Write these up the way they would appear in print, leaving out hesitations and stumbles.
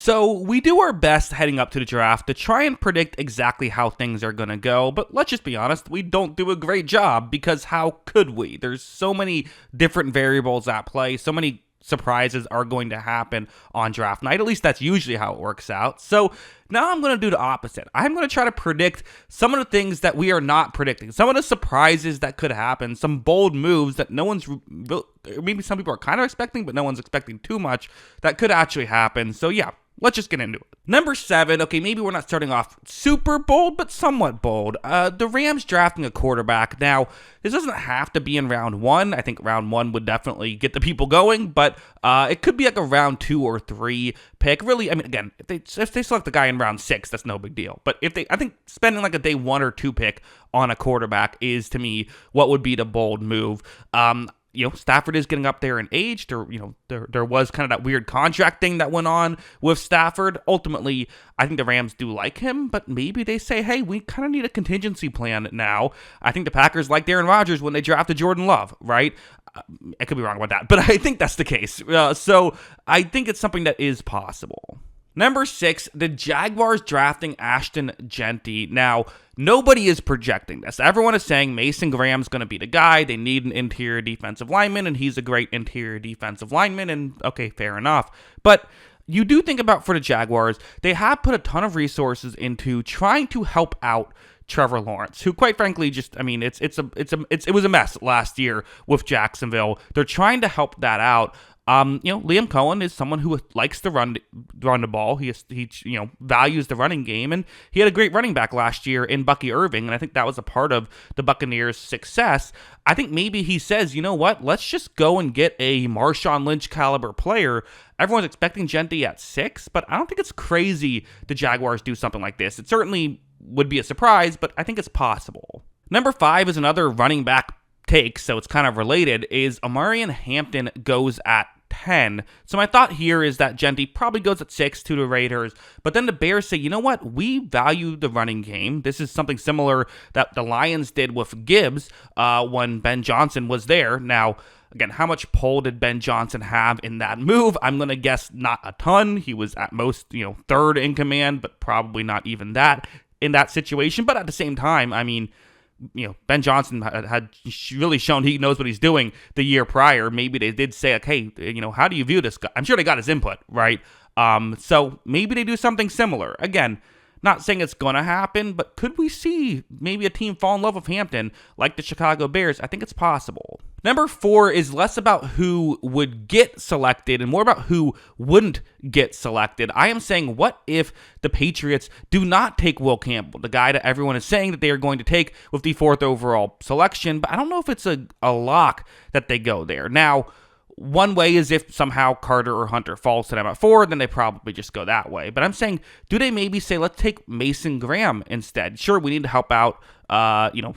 So we do our best heading up to the draft to try and predict exactly how things are going to go, but let's just be honest, we don't do a great job because how could we? There's so many different variables at play, so many surprises are going to happen on draft night. At least that's usually how it works out. So now I'm going to do the opposite. I'm going to try to predict some of the things that we are not predicting, some of the surprises that could happen, some bold moves that no one's, maybe some people are kind of expecting, but no one's expecting too much that could actually happen. So yeah, let's just get into it. Number 7, okay, maybe we're not starting off super bold, but somewhat bold. The Rams drafting a quarterback. Now, this doesn't have to be in round 1. I think round 1 would definitely get the people going, but it could be like a round 2 or 3 pick. Really, I mean, again, if they select the guy in round 6, that's no big deal. But I think spending like a day 1 or 2 pick on a quarterback is, to me, what would be the bold move. Stafford is getting up there in age. There was kind of that weird contract thing that went on with Stafford. Ultimately, I think the Rams do like him, but maybe they say, hey, we kind of need a contingency plan now. I think the Packers liked Aaron Rodgers when they drafted Jordan Love, right? I could be wrong about that, but I think that's the case. So I think it's something that is possible. Number 6, the Jaguars drafting Ashton Jeanty. Now, nobody is projecting this. Everyone is saying Mason Graham's going to be the guy. They need an interior defensive lineman, and he's a great interior defensive lineman, and okay, fair enough. But you do think about for the Jaguars, they have put a ton of resources into trying to help out Trevor Lawrence, who quite frankly it was a mess last year with Jacksonville. They're trying to help that out. Liam Cohen is someone who likes to run the ball. He values the running game, and he had a great running back last year in Bucky Irving, and I think that was a part of the Buccaneers' success. I think maybe he says, you know what, let's just go and get a Marshawn Lynch caliber player. Everyone's expecting Jeanty at 6, but I don't think it's crazy the Jaguars do something like this. It certainly would be a surprise, but I think it's possible. Number 5 is another running back take, so it's kind of related, is Omarion Hampton goes at 10. So my thought here is that Jeanty probably goes at 6 to the Raiders, but then the Bears say, you know what, we value the running game. This is something similar that the Lions did with Gibbs when Ben Johnson was there. Now, again, how much pull did Ben Johnson have in that move? I'm going to guess not a ton. He was at most, 3rd in command, but probably not even that in that situation. But at the same time, I mean, Ben Johnson had really shown he knows what he's doing the year prior. Maybe they did say, like, hey, how do you view this guy? I'm sure they got his input, right? So maybe they do something similar. Again, not saying it's going to happen, but could we see maybe a team fall in love with Hampton like the Chicago Bears? I think it's possible. Number 4 is less about who would get selected and more about who wouldn't get selected. I am saying, what if the Patriots do not take Will Campbell, the guy that everyone is saying that they are going to take with the 4th overall selection, but I don't know if it's a lock that they go there. Now, one way is if somehow Carter or Hunter falls to them at 4, then they probably just go that way. But I'm saying, do they maybe say, let's take Mason Graham instead? Sure, we need to help out,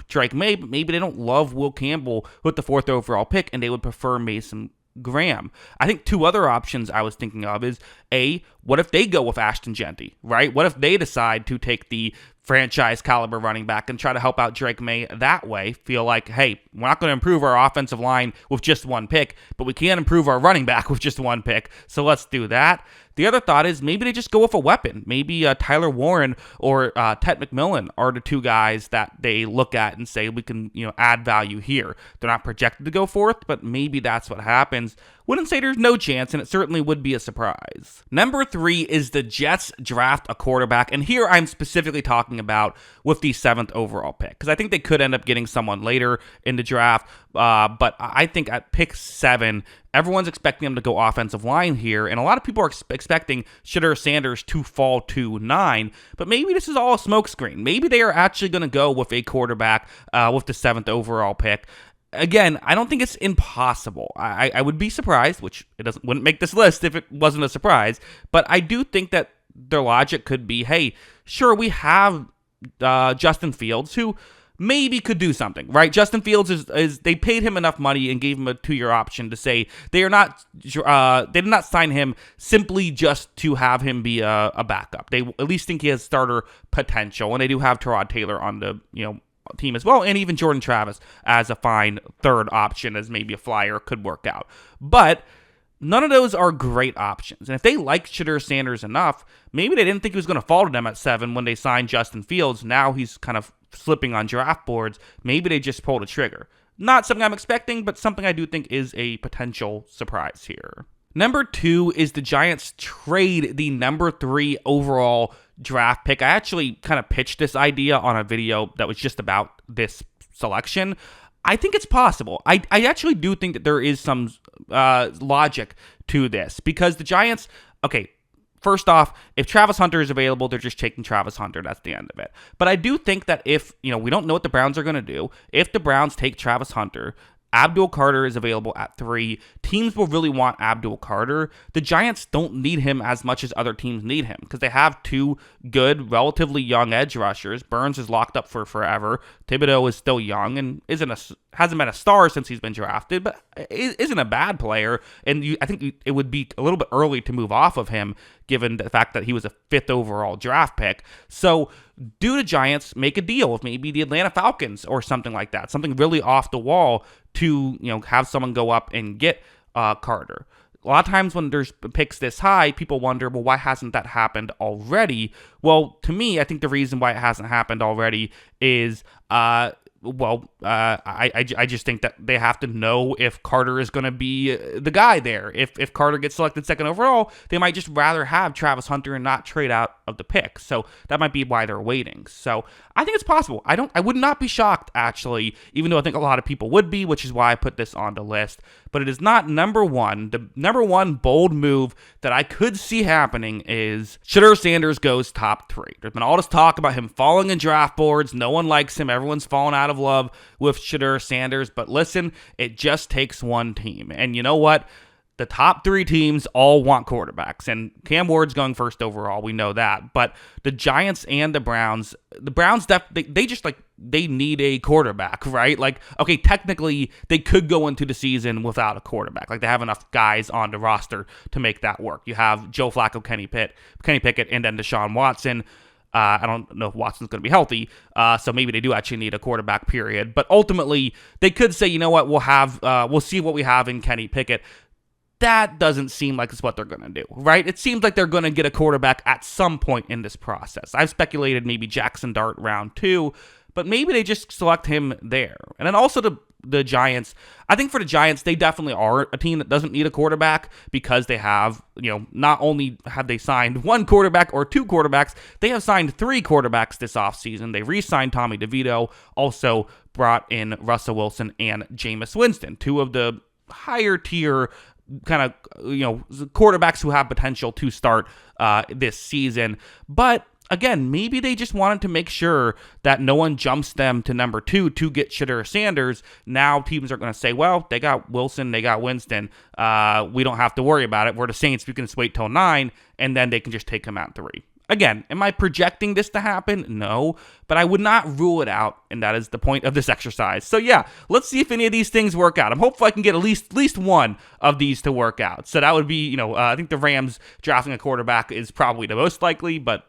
Drake May, but maybe they don't love Will Campbell with the 4th overall pick, and they would prefer Mason Graham. I think 2 other options I was thinking of is, A, what if they go with Ashton Jeanty, right? What if they decide to take the franchise caliber running back and try to help out Drake May that way? Feel like, hey, we're not going to improve our offensive line with just 1 pick, but we can improve our running back with just 1 pick, so let's do that. The other thought is maybe they just go with a weapon. Maybe Tyler Warren or Ted McMillan are the 2 guys that they look at and say, we can add value here. They're not projected to go 4th, but maybe that's what happens. Wouldn't say there's no chance, and it certainly would be a surprise. Number 3 is the Jets draft a quarterback, and here I'm specifically talking about with the 7th overall pick, because I think they could end up getting someone later in the draft, but I think at pick 7, everyone's expecting them to go offensive line here, and a lot of people are expecting Shedeur Sanders to fall to 9, but maybe this is all a smokescreen. Maybe they are actually going to go with a quarterback with the 7th overall pick. Again, I don't think it's impossible. I would be surprised, which wouldn't make this list if it wasn't a surprise, but I do think that their logic could be, hey, sure, we have Justin Fields, who maybe could do something, right? Justin Fields is they paid him enough money and gave him a 2-year option to say they did not sign him simply just to have him be a backup. They at least think he has starter potential, and they do have Tyrod Taylor on the team as well, and even Jordan Travis as a fine 3rd option as maybe a flyer could work out. But None of those are great options. And if they liked Shedeur Sanders enough, maybe they didn't think he was going to fall to them at 7 when they signed Justin Fields. Now he's kind of slipping on draft boards. Maybe they just pulled a trigger. Not something I'm expecting, but something I do think is a potential surprise here. Number 2 is the Giants trade the number 3 overall draft pick. I actually kind of pitched this idea on a video that was just about this selection. I think it's possible. I actually do think that there is some logic to this because the Giants, okay, first off, if Travis Hunter is available, they're just taking Travis Hunter. That's the end of it. But I do think that if, we don't know what the Browns are going to do. If the Browns take Travis Hunter, Abdul Carter is available at 3. Teams will really want Abdul Carter. The Giants don't need him as much as other teams need him because they have 2 good, relatively young edge rushers. Burns is locked up for forever. Thibodeau is still young and hasn't been a star since he's been drafted, but isn't a bad player. And I think it would be a little bit early to move off of him given the fact that he was a 5th overall draft pick. So do the Giants make a deal with maybe the Atlanta Falcons or something like that, something really off the wall to have someone go up and get Carter. A lot of times when there's picks this high, people wonder, well, why hasn't that happened already? Well, to me, I think the reason why it hasn't happened already is I just think that they have to know if Carter is going to be the guy there. If Carter gets selected 2nd overall, they might just rather have Travis Hunter and not trade out of the pick. So that might be why they're waiting. So I think it's possible. I would not be shocked, actually, even though I think a lot of people would be, which is why I put this on the list. But it is not number 1. The number 1 bold move that I could see happening is Shedeur Sanders goes top 3. There's been all this talk about him falling in draft boards. No one likes him. Everyone's fallen out of love with Shedeur Sanders. But listen, it just takes one team. And you know what? The top 3 teams all want quarterbacks, and Cam Ward's going 1st overall. We know that. But the Giants and the Browns they need a quarterback, right? Like, okay, technically they could go into the season without a quarterback. Like, they have enough guys on the roster to make that work. You have Joe Flacco, Kenny Pickett, and then Deshaun Watson. I don't know if Watson's going to be healthy, so maybe they do actually need a quarterback, period. But ultimately, they could say, you know what, we'll see what we have in Kenny Pickett. That doesn't seem like it's what they're going to do, right? It seems like they're going to get a quarterback at some point in this process. I've speculated maybe Jackson Dart round 2, but maybe they just select him there. And then also the Giants, I think for the Giants, they definitely are a team that doesn't need a quarterback because they have, not only have they signed 1 quarterback or 2 quarterbacks, they have signed 3 quarterbacks this offseason. They re-signed Tommy DeVito, also brought in Russell Wilson and Jameis Winston, 2 of the higher tier kind of, quarterbacks who have potential to start this season. But again, maybe they just wanted to make sure that no one jumps them to number 2 to get Shedeur Sanders. Now teams are going to say, well, they got Wilson, they got Winston. We don't have to worry about it. We're the Saints. We can just wait till 9, and then they can just take him at 3. Again, am I projecting this to happen? No, but I would not rule it out, and that is the point of this exercise. So yeah, let's see if any of these things work out. I'm hopeful I can get at least one of these to work out. So that would be, I think the Rams drafting a quarterback is probably the most likely, but,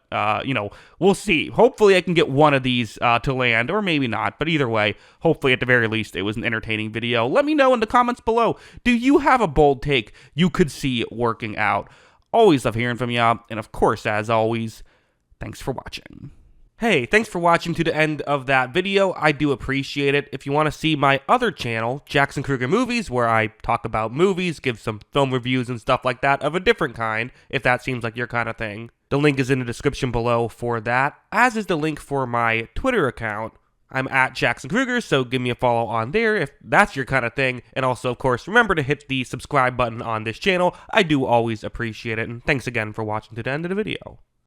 we'll see. Hopefully I can get one of these to land, or maybe not, but either way, hopefully at the very least it was an entertaining video. Let me know in the comments below, do you have a bold take you could see working out? Always love hearing from y'all, and of course, as always, thanks for watching. Hey, thanks for watching to the end of that video. I do appreciate it. If you want to see my other channel, Jackson Kruger Movies, where I talk about movies, give some film reviews and stuff like that of a different kind, if that seems like your kind of thing, the link is in the description below for that, as is the link for my Twitter account. I'm at Jackson Kruger, so give me a follow on there if that's your kind of thing. And also, of course, remember to hit the subscribe button on this channel. I do always appreciate it, and thanks again for watching to the end of the video.